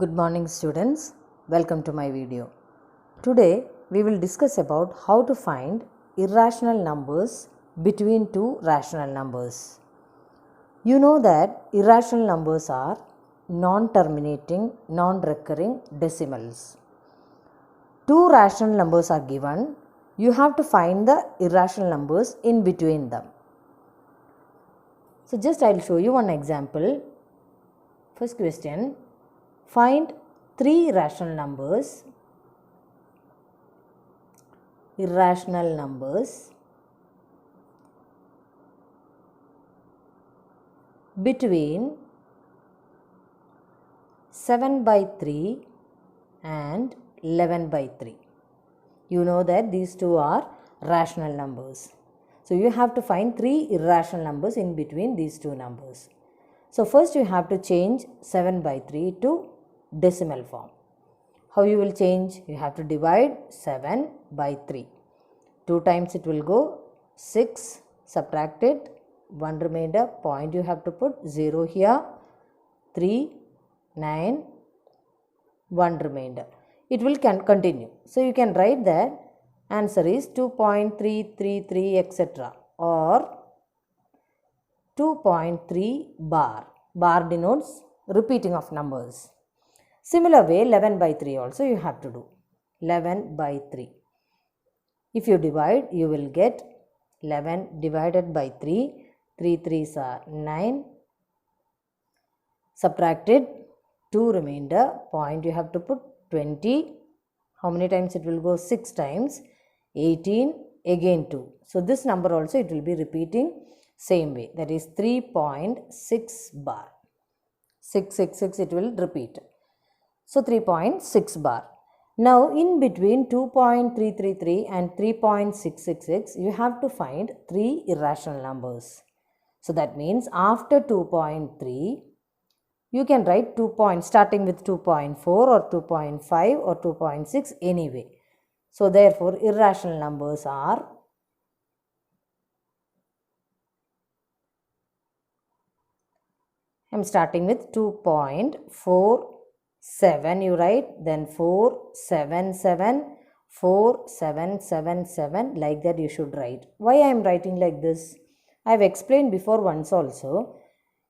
Good morning students, welcome to my video. Today we will discuss about how to find irrational numbers between two rational numbers. You know that irrational numbers are non-terminating, non-recurring decimals. Two rational numbers are given, you have to find the irrational numbers in between them. So just I will show you one example. First question. Find three irrational numbers between 7/3 and 11/3. You know that these two are rational numbers. So you have to find three irrational numbers in between these two numbers. So first you have to change 7/3 to decimal form. How you will change? You have to divide 7 by 3. 2 times it will go 6, subtract it, 1 remainder, point you have to put, 0 here, 3, 9, 1 remainder. It will continue. So you can write that answer is 2.333 etc. or 2.3 bar. Bar denotes repeating of numbers. Similar way 11/3 also you have to do. 11/3. If you divide, you will get 11 divided by 3. 3 3s are 9. Subtracted 2 remainder. Point you have to put 20. How many times it will go? 6 times. 18. Again 2. So this number also it will be repeating same way. That is 3.6 bar. 666 it will repeat. So 3.6 bar. Now in between 2.333 and 3.666 you have to find three irrational numbers. So that means after 2.3 you can write 2 points starting with 2.4 or 2.5 or 2.6 anyway. So therefore irrational numbers are I am starting with 2.47 you write, then 477, 4777, like that you should write. Why I am writing like this? I have explained before once also.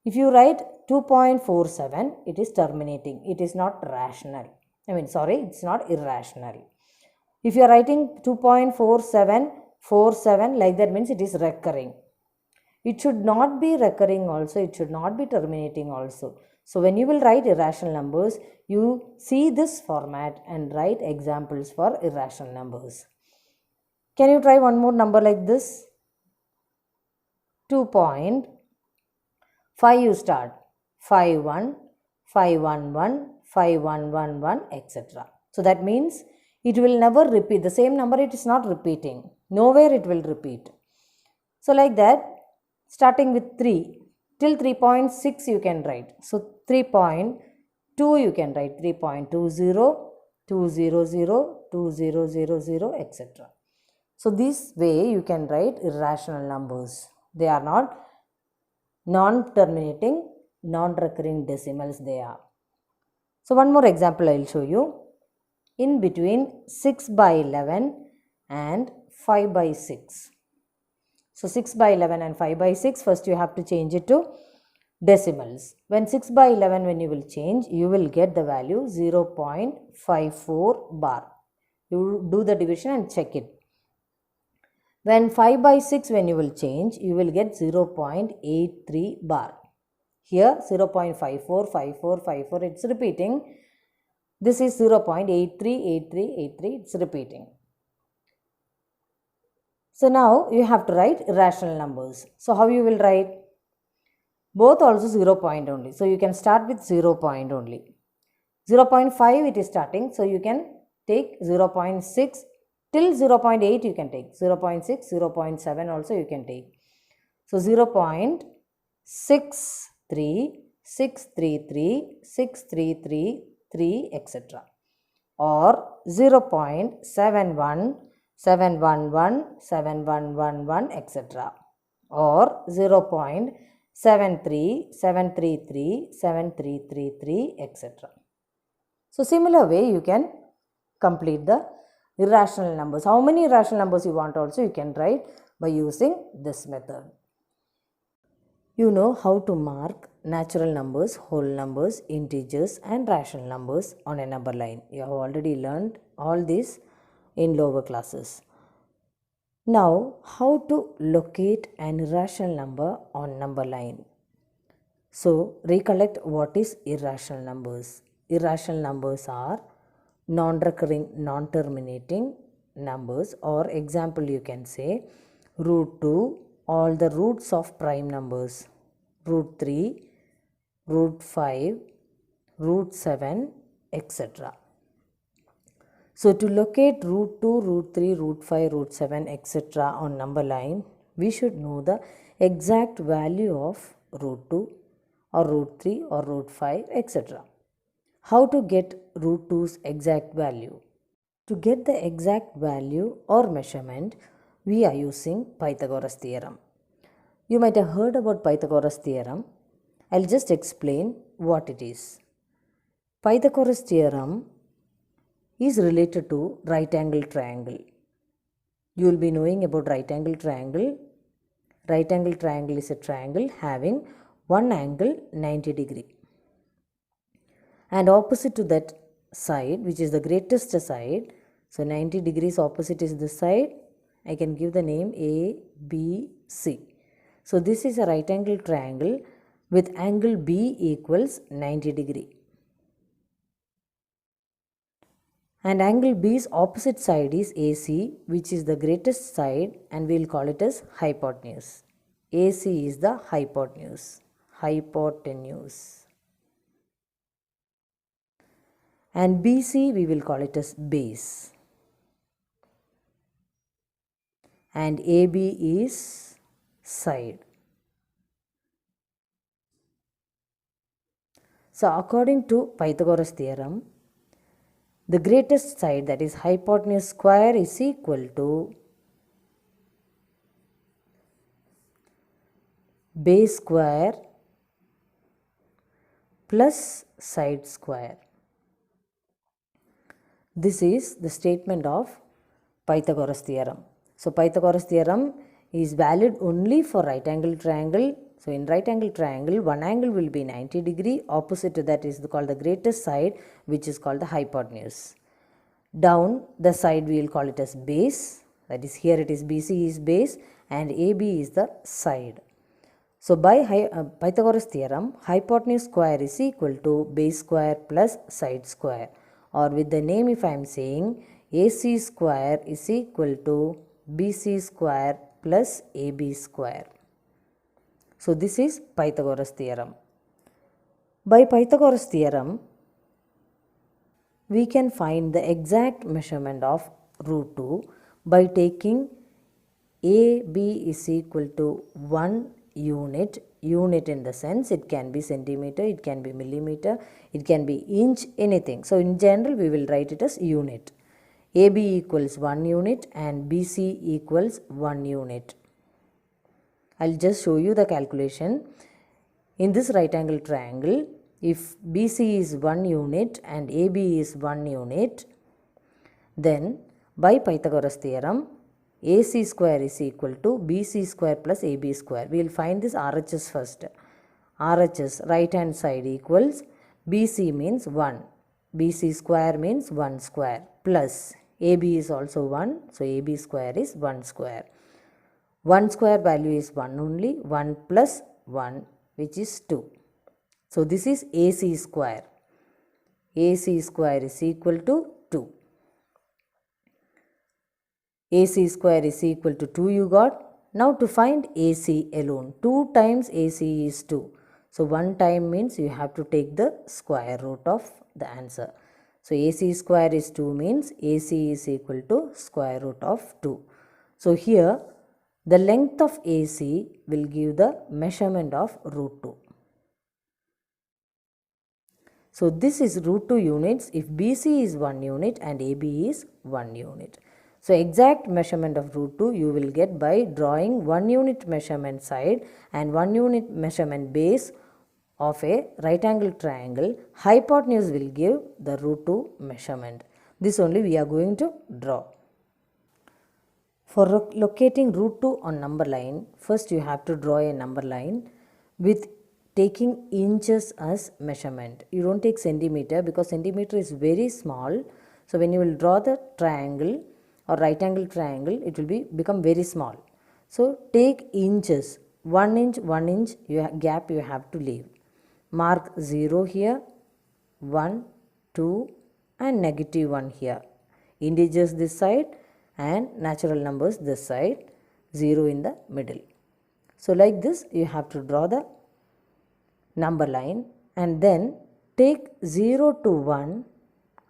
If you write 2.47, it is terminating. It is not rational. It's not irrational. If you are writing 2.4747, like that means it is recurring. It should not be recurring also, it should not be terminating also. So when you will write irrational numbers, you see this format and write examples for irrational numbers. Can you try one more number like this? 2.5 you start. 51, 511, 5111, etc. So that means it will never repeat. The same number it is not repeating. Nowhere it will repeat. So like that, starting with 3 till 3.6 you can write. So 3.2 you can write 3.20, 200, 2000, etc. So this way you can write irrational numbers. They are not non-terminating, non-recurring decimals they are. So one more example I will show you. In between 6/11 and 5/6. So 6/11 and 5/6, first you have to change it to decimals. When 6/11 when you will change, you will get the value 0.54 bar. You do the division and check it. When 5/6 when you will change, you will get 0.83 bar. Here 0.54, it's repeating. This is 0.83, it's repeating. So now you have to write irrational numbers. So how you will write? Both also 0 point only. So you can start with 0 point only. 0.5 it is starting. So you can take 0.6 till 0.8 you can take. 0.6, 0.7 also you can take. So 0.633, 633, 6333, etc. Or 0.71, 711, 7111, etc. Or 0.73, 733, 7333, etc. So similar way you can complete the irrational numbers. How many irrational numbers you want also you can write by using this method. You know how to mark natural numbers, whole numbers, integers and rational numbers on a number line. You have already learned all this in lower classes. Now, how to locate an irrational number on number line. So, recollect what is irrational numbers. Irrational numbers are non-recurring, non-terminating numbers, or example you can say root 2, all the roots of prime numbers, root 3, root 5, root 7, etc. So to locate root 2, root 3, root 5, root 7, etc. on number line, we should know the exact value of root 2 or root 3 or root 5, etc. How to get root 2's exact value? To get the exact value or measurement, we are using Pythagoras theorem. You might have heard about Pythagoras theorem. I'll just explain what it is. Pythagoras theorem is related to right angle triangle. You will be knowing about right angle triangle. Right angle triangle is a triangle having one angle 90 degree. And opposite to that side, which is the greatest side, so 90 degrees opposite is this side, I can give the name A, B, C. So this is a right angle triangle with angle B equals 90 degree. And angle B's opposite side is AC, which is the greatest side, and we will call it as hypotenuse. AC is the hypotenuse. Hypotenuse. And BC we will call it as base. And AB is side. So according to Pythagoras theorem, the greatest side, that is hypotenuse square, is equal to base square plus side square. This is the statement of Pythagoras theorem. So Pythagoras theorem is valid only for right angle triangle. So in right angle triangle, one angle will be 90 degree. Opposite to that is called the greatest side, which is called the hypotenuse. Down the side we will call it as base. That is, here it is BC is base and AB is the side. So by Pythagoras theorem, hypotenuse square is equal to base square plus side square. Or with the name, if I am saying, AC square is equal to BC square plus AB square. So this is Pythagoras theorem. By Pythagoras theorem, we can find the exact measurement of root 2 by taking AB is equal to 1 unit. Unit in the sense it can be centimeter, it can be millimeter, it can be inch, anything. So in general we will write it as unit. AB equals 1 unit and BC equals 1 unit. I'll just show you the calculation. In this right angle triangle, if BC is 1 unit and AB is 1 unit, then by Pythagoras theorem, AC square is equal to BC square plus AB square. We will find this RHS first. RHS, right hand side, equals BC means 1. BC square means 1 square plus AB is also 1. So AB square is 1 square. 1 square value is 1 only. 1 plus 1, which is 2. So this is AC square. AC square is equal to 2. AC square is equal to 2 you got. Now to find AC alone, 2 times AC is 2. So 1 time means you have to take the square root of the answer. So AC square is 2 means AC is equal to square root of 2. So here the length of AC will give the measurement of root 2. So this is root 2 units if BC is 1 unit and AB is 1 unit. So exact measurement of root 2 you will get by drawing 1 unit measurement side and 1 unit measurement base of a right angle triangle, hypotenuse will give the root 2 measurement. This only we are going to draw. For locating root 2 on number line, first you have to draw a number line with taking inches as measurement. You don't take centimeter because centimeter is very small. So when you will draw the triangle or right angle triangle, it will become very small. So take inches, 1 inch, 1 inch gap you have to leave. Mark 0 here, 1, 2 and negative 1 here. Integers this side and natural numbers this side, 0 in the middle. So like this you have to draw the number line and then take 0 to 1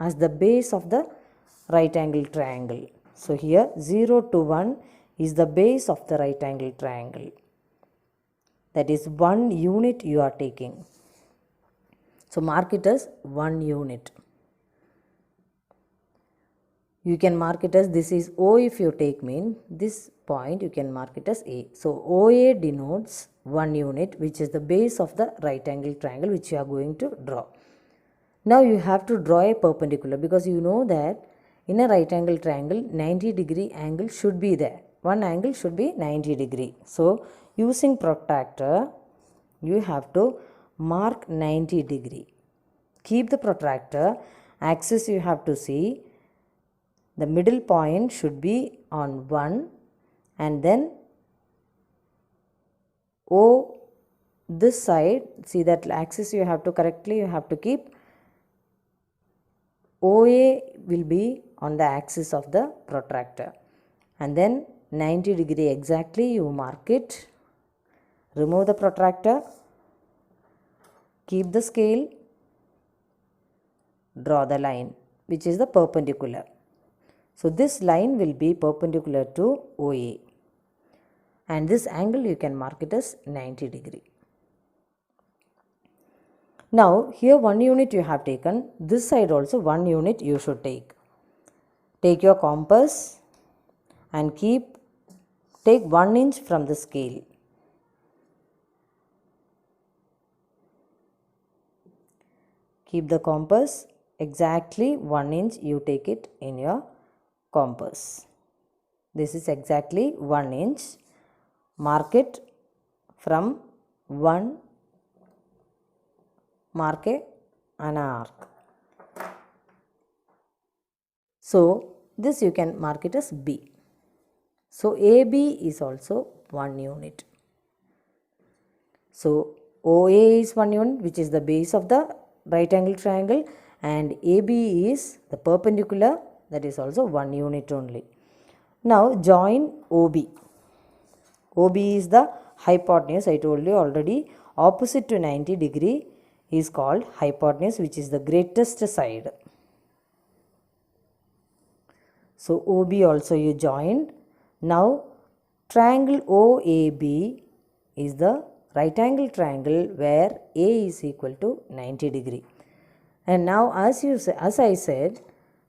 as the base of the right angle triangle. So here 0 to 1 is the base of the right angle triangle. That is 1 unit you are taking. So mark it as 1 unit. You can mark it as this is O if you take mean. This point you can mark it as A. So OA denotes 1 unit, which is the base of the right angle triangle which you are going to draw. Now you have to draw a perpendicular because you know that in a right angle triangle 90-degree angle should be there. One angle should be 90 degree. So using protractor you have to mark 90 degree. Keep the protractor axis, you have to see the middle point should be on 1 and then O this side, see that axis you have to keep OA will be on the axis of the protractor and then 90 degree exactly you mark it. Remove the protractor, keep the scale, draw the line which is the perpendicular. So this line will be perpendicular to OA and this angle you can mark it as 90 degree. Now here 1 unit you have taken, this side also 1 unit you should take. Take your compass and take 1 inch from the scale. Keep the compass exactly 1 inch you take it in your compass. This is exactly 1 inch. Mark it from 1, mark an arc. So this you can mark it as B. So AB is also 1 unit. So OA is 1 unit which is the base of the right angle triangle and AB is the perpendicular, that is also 1 unit only. Now join OB. OB is the hypotenuse, I told you already, opposite to 90 degree is called hypotenuse which is the greatest side. So OB also you joined. Now triangle OAB is the right angle triangle where A is equal to 90 degree. And now as I said,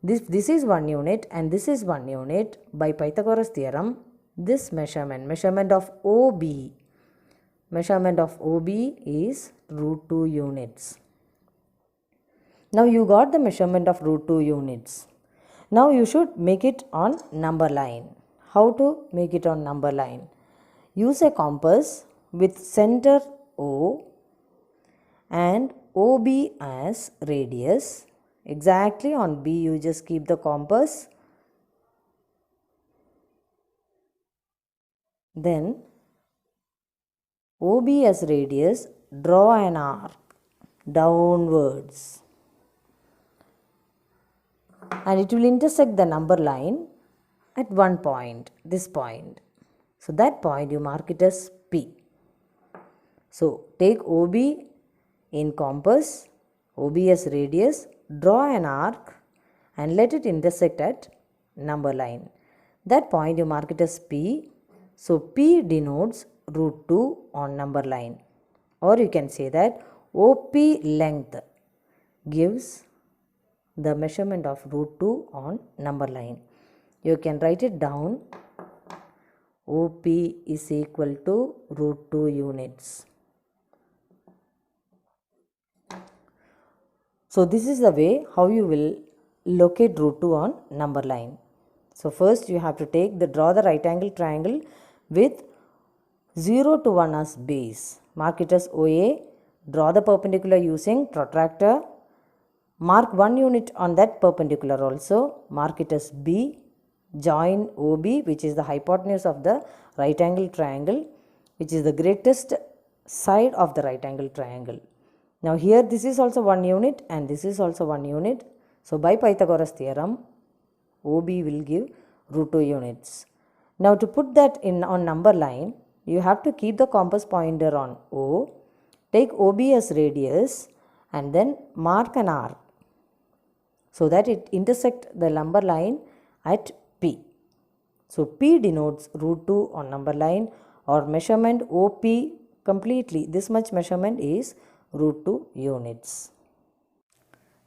this is 1 unit and this is 1 unit. By Pythagoras theorem, this measurement of OB is root 2 units. Now you got the measurement of root 2 units. Now you should make it on number line. How to make it on number line? Use a compass with center O and OB as radius. Exactly on B you just keep the compass. Then OB as radius, draw an arc downwards and it will intersect the number line at one point, this point. So that point you mark it as P. So take OB in compass, OB as radius, draw an arc and let it intersect at number line. That point you mark it as P. So P denotes root 2 on number line, or you can say that OP length gives the measurement of root 2 on number line. You can write it down. OP is equal to root 2 units. So this is the way how you will locate root 2 on number line. So first you have to draw the right angle triangle with 0 to 1 as base. Mark it as OA. Draw the perpendicular using protractor. Mark 1 unit on that perpendicular also. Mark it as B. Join OB, which is the hypotenuse of the right angle triangle, which is the greatest side of the right angle triangle. Now here this is also 1 unit and this is also 1 unit. So by Pythagoras theorem, OB will give root 2 units. Now to put that in on number line, you have to keep the compass pointer on O, take OB as radius and then mark an arc so that it intersect the number line at P. So P denotes root 2 on number line, or measurement OP completely. This much measurement is root 2 units.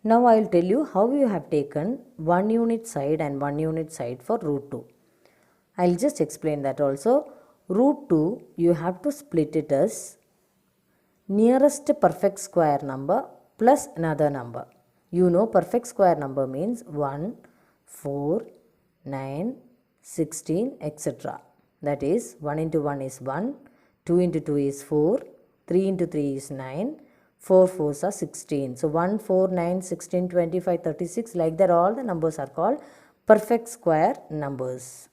Now I will tell you how you have taken 1 unit side and 1 unit side for root 2. I will just explain that also. Root 2 you have to split it as nearest perfect square number plus another number. You know perfect square number means 1, 4, 9, 16, etc. That is 1 into 1 is 1, 2 into 2 is 4, 3 into 3 is 9, 4 4s are 16. So 1, 4, 9, 16, 25, 36, like that all the numbers are called perfect square numbers.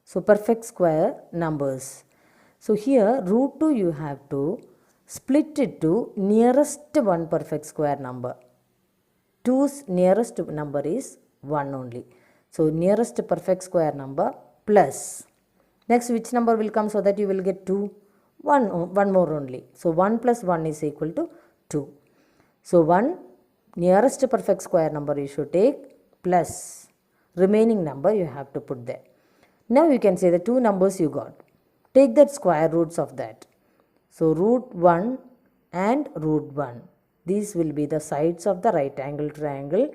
So perfect square numbers. So here root 2 you have to split it to nearest one perfect square number. 2's nearest number is 1 only. So nearest perfect square number plus. Next which number will come so that you will get 2? 1 more only. So 1 plus 1 is equal to 2. So 1 nearest perfect square number you should take plus remaining number you have to put there. Now you can say the two numbers you got. Take that square roots of that. So root 1 and root 1. These will be the sides of the right angle triangle,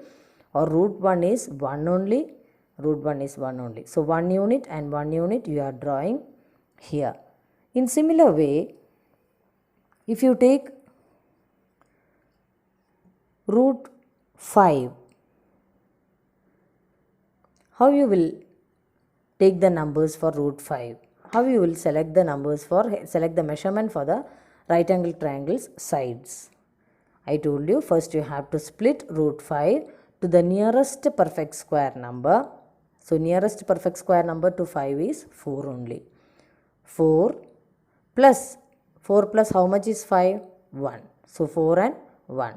or root 1 is 1 only, root 1 is 1 only. So 1 unit and 1 unit you are drawing here. In similar way, if you take root 5, how you will take the numbers for root 5? How you will select the numbers select the measurement for the right angle triangle's sides? I told you first you have to split root 5 to the nearest perfect square number. So nearest perfect square number to 5 is 4 only. 4 plus how much is 5? 1. So 4 and 1.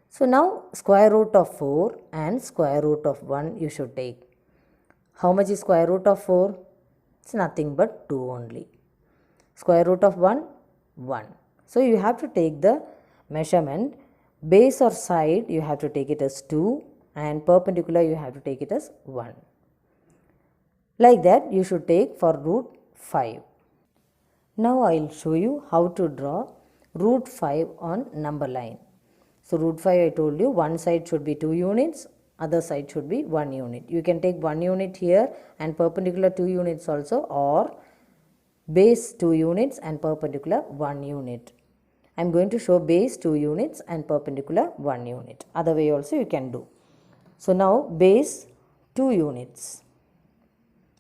So now square root of 4 and square root of 1 you should take. How much is square root of 4? It's nothing but 2 only. Square root of 1? 1. So you have to take the measurement. Base or side you have to take it as 2 and perpendicular you have to take it as 1. Like that you should take for root 5. Now I will show you how to draw root 5 on number line. So root 5 I told you one side should be 2 units, other side should be 1 unit. You can take 1 unit here and perpendicular 2 units also, or base 2 units and perpendicular 1 unit. I am going to show base 2 units and perpendicular 1 unit. Other way also you can do. So now base 2 units.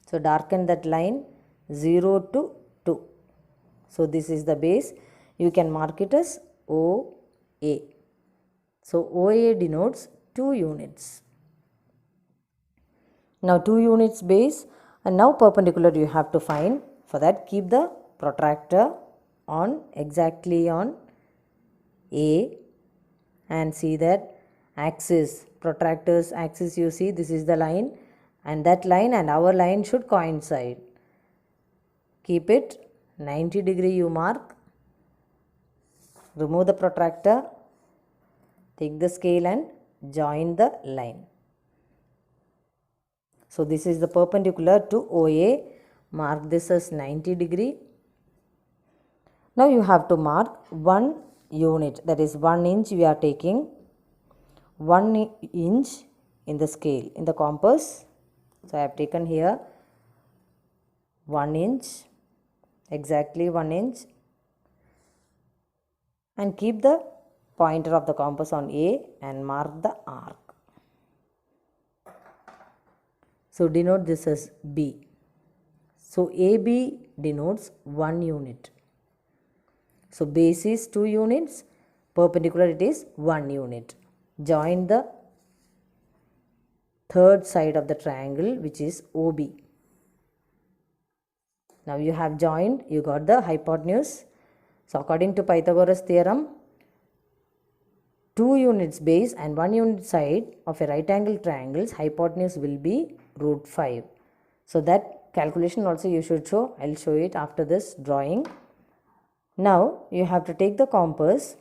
So darken that line 0 to 2. So this is the base. You can mark it as OA. So OA denotes 2 units. Now 2 units base, and now perpendicular you have to find. For that keep the protractor on exactly on A and see that axis, protractor's axis you see, this is the line, and that line and our line should coincide. Keep it 90 degree you mark. Remove the protractor, take the scale and join the line. So this is the perpendicular to OA. Mark this as 90 degree. Now you have to mark 1 unit, that is 1 inch we are taking 1 inch in the scale, in the compass. So I have taken here 1 inch, exactly 1 inch, and keep the pointer of the compass on A and mark the arc. So denote this as B. So AB denotes 1 unit. So base is 2 units, perpendicular it is 1 unit. Join the third side of the triangle, which is OB. Now you have joined, you got the hypotenuse. So according to Pythagoras theorem, 2 units base and 1 unit side of a right angle triangle's hypotenuse will be root 5. So that calculation also you should show. I will show it after this drawing. Now you have to take the compass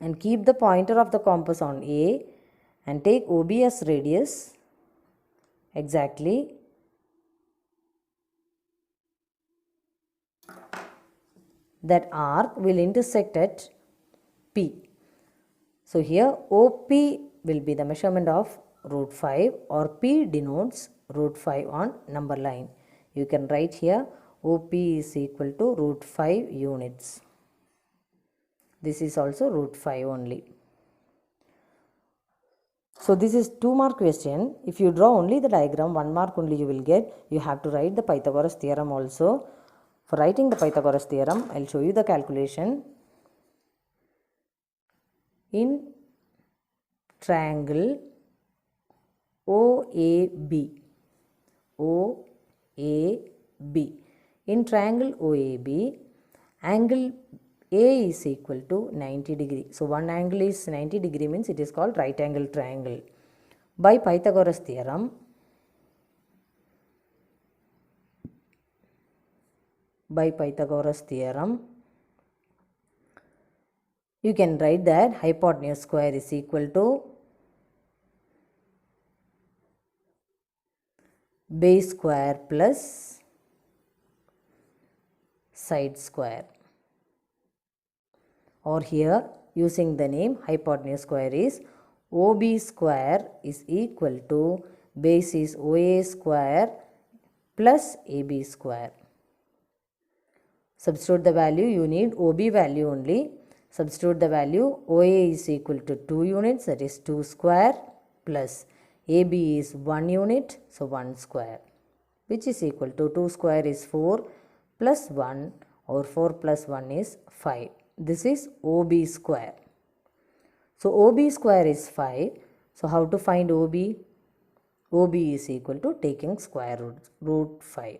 and keep the pointer of the compass on A and take OB as radius exactly. That arc will intersect at P. So here OP will be the measurement of root 5, or P denotes root 5 on number line. You can write here OP is equal to root 5 units. This is also root 5 only. So this is 2 mark question. If you draw only the diagram, 1 mark only you will get. You have to write the Pythagoras theorem also. For writing the Pythagoras theorem, I will show you the calculation. In triangle OAB, in triangle OAB, angle A is equal to 90 degree. So one angle is 90 degree means it is called right angle triangle. By Pythagoras theorem, you can write that hypotenuse square is equal to base square plus side square. Or here using the name hypotenuse square is OB square is equal to base is OA square plus AB square. Substitute the value, you need OB value only. Substitute the value, OA is equal to 2 units, that is 2 square, plus AB is 1 unit, so 1 square, which is equal to 2 square is 4 plus 1, or 4 plus 1 is 5. This is OB square. So OB square is 5. So how to find OB? OB is equal to taking square root 5.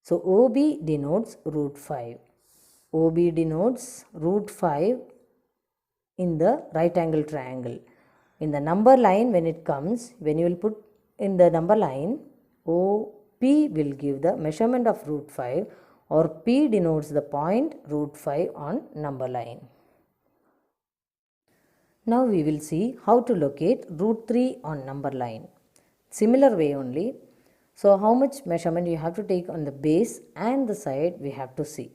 So OB denotes root 5. OB denotes root 5 in the right angle triangle. In the number line, when it comes, when you will put in the number line, OP will give the measurement of root 5, or P denotes the point root 5 on number line. Now we will see how to locate root 3 on number line. Similar way only. So how much measurement you have to take on the base and the side we have to see.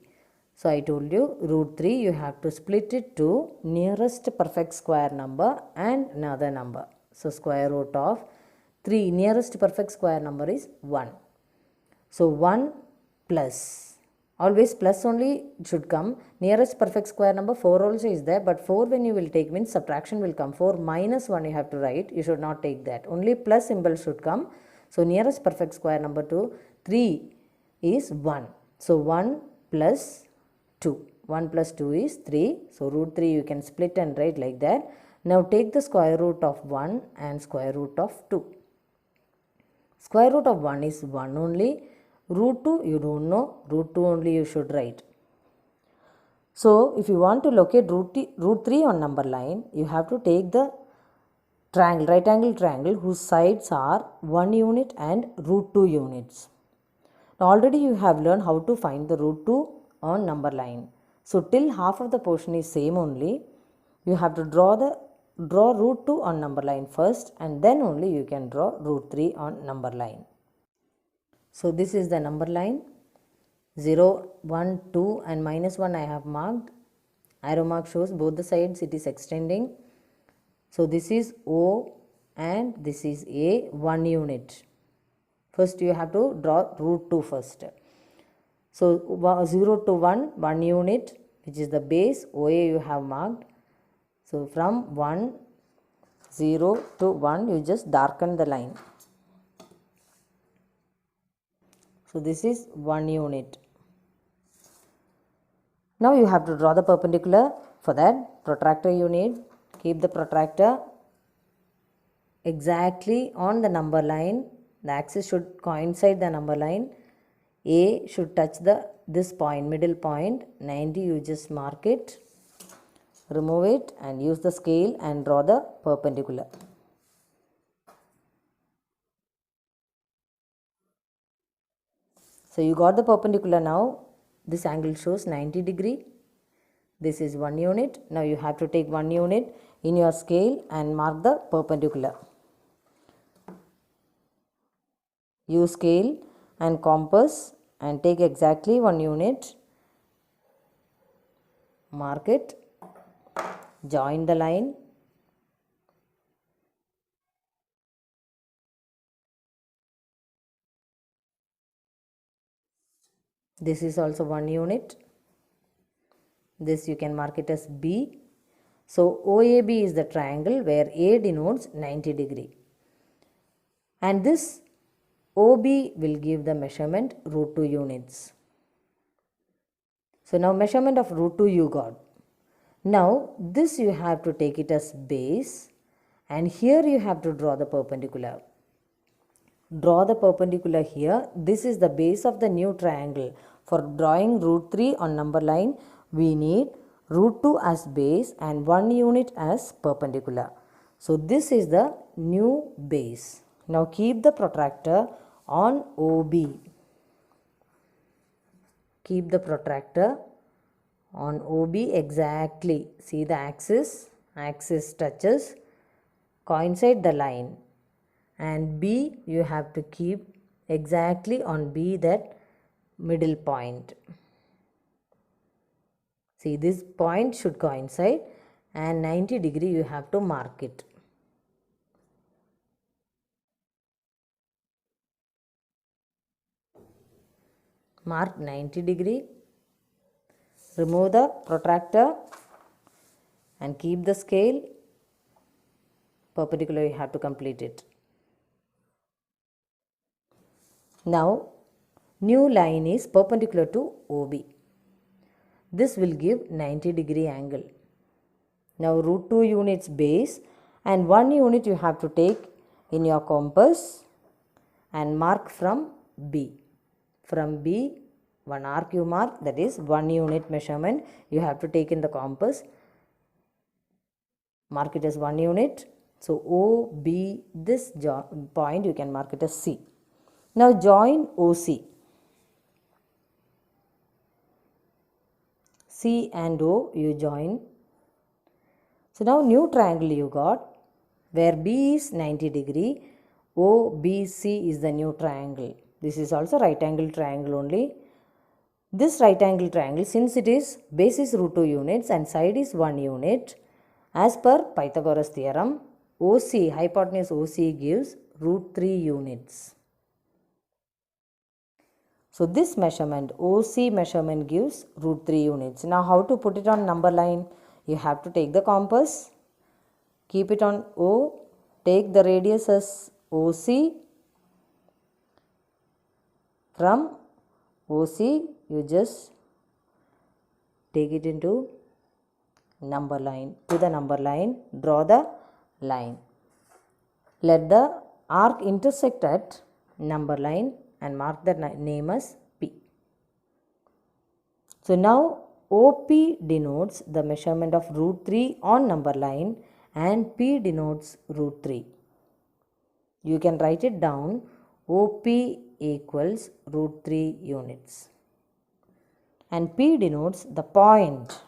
So I told you root 3 you have to split it to nearest perfect square number and another number. So square root of 3 nearest perfect square number is 1. So 1 plus, always plus only should come. Nearest perfect square number 4 also is there, but 4 when you will take means subtraction will come. 4 minus 1 you have to write, you should not take that. Only plus symbol should come. So nearest perfect square number to 3 is 1. So 1 plus 2. 1 plus 2 is 3. So root 3 you can split and write like that. Now take the square root of 1 and square root of 2. Square root of 1 is 1 only. Root 2 you don't know. Root 2 only you should write. So if you want to locate root 3 on number line, you have to take the triangle, right angle triangle whose sides are 1 unit and root 2 units. Now already you have learned how to find the root 2 on number line. So till half of the portion is same only, you have to draw root 2 on number line first, and then only you can draw root 3 on number line. So this is the number line. 0, 1, 2 and minus 1 I have marked. Arrow mark shows both the sides it is extending. So this is O and this is A, 1 unit. First you have to draw root 2 first. So 0 to 1, 1 unit, which is the base, OA you have marked. So from 1, 0 to 1, you just darken the line. So this is 1 unit. Now you have to draw the perpendicular. For that, protractor you need. Keep the protractor exactly on the number line. The axis should coincide the number line. A should touch this point, middle point, 90, you just mark it, remove it and use the scale and draw the perpendicular. So you got the perpendicular now. This angle shows 90 degree. This is 1 unit. Now you have to take 1 unit in your scale and mark the perpendicular. Use scale and compass and take exactly 1 unit. Mark it. Join the line. This is also 1 unit. This you can mark it as B. So OAB is the triangle where A denotes 90 degree. And this OB will give the measurement root 2 units. So now measurement of root 2 you got. Now this you have to take it as base and here you have to draw the perpendicular. Draw the perpendicular here. This is the base of the new triangle. For drawing root 3 on number line, we need root 2 as base and 1 unit as perpendicular. So this is the new base. Now keep the protractor on OB. Keep the protractor on OB exactly. See the axis touches, coincide the line. And B you have to keep exactly on B, that middle point. See, this point should coincide and 90 degree you have to mark it. Mark 90 degree. Remove the protractor and keep the scale. Perpendicular you have to complete it. Now new line is perpendicular to OB. This will give 90 degree angle. Now root 2 units base and 1 unit you have to take in your compass and mark from B. From B, 1 arc you mark, that is 1 unit measurement you have to take in the compass. Mark it as 1 unit. So OB, this point you can mark it as C. Now join OC. C and O you join. So now new triangle you got where B is 90 degree, OBC is the new triangle. This is also right angle triangle only. This right angle triangle, since it is base is root 2 units and side is 1 unit, as per Pythagoras theorem, OC, hypotenuse OC gives root 3 units. So this measurement, OC measurement gives root 3 units. Now how to put it on number line? You have to take the compass, keep it on O, take the radius as OC. From OC, you just take it into number line. To the number line, draw the line. Let the arc intersect at number line and mark the name as P. So now OP denotes the measurement of root 3 on number line and P denotes root 3. You can write it down, OP equals root 3 units. And P denotes the point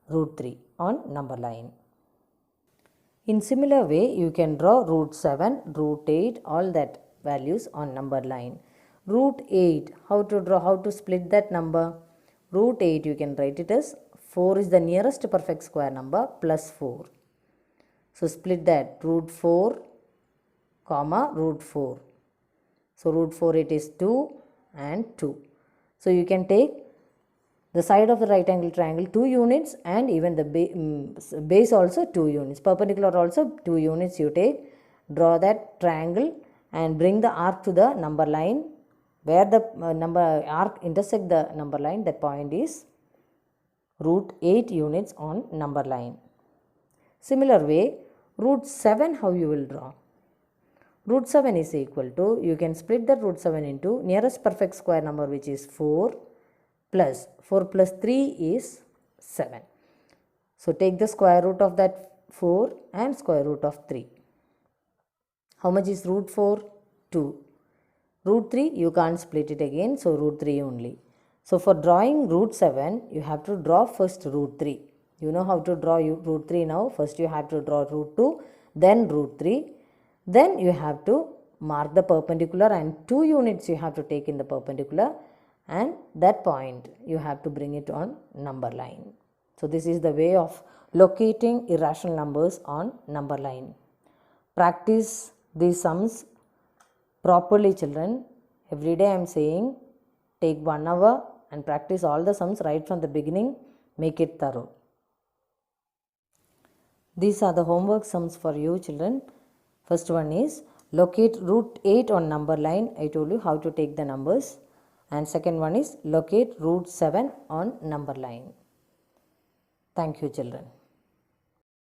root 3 on number line. In similar way, you can draw root 7, root 8, all that values on number line. Root 8, how to draw, how to split that number? Root 8 you can write it as 4 is the nearest perfect square number plus 4. So split that, root 4 comma root 4. So root 4 it is 2 and 2. So you can take the side of the right angle triangle 2 units and even the base also 2 units. Perpendicular also 2 units you take. Draw that triangle and bring the arc to the number line. Where the arc intersect the number line, that point is root 8 units on number line. Similar way, root 7 how you will draw? Root 7 is equal to, you can split the root 7 into nearest perfect square number which is 4 plus 4 plus 3 is 7. So take the square root of that 4 and square root of 3. How much is root 4? 2. Root 3 you can't split it again, so root 3 only. So for drawing root 7 you have to draw first root 3. You know how to draw root 3 now. First you have to draw root 2, then root 3. Then you have to mark the perpendicular and 2 units you have to take in the perpendicular, and that point you have to bring it on number line. So this is the way of locating irrational numbers on number line. Practice these sums properly, children. Every day I am saying take 1 hour and practice all the sums right from the beginning. Make it thorough. These are the homework sums for you, children. First one is locate root 8 on number line. I told you how to take the numbers. And second one is locate root 7 on number line. Thank you, children.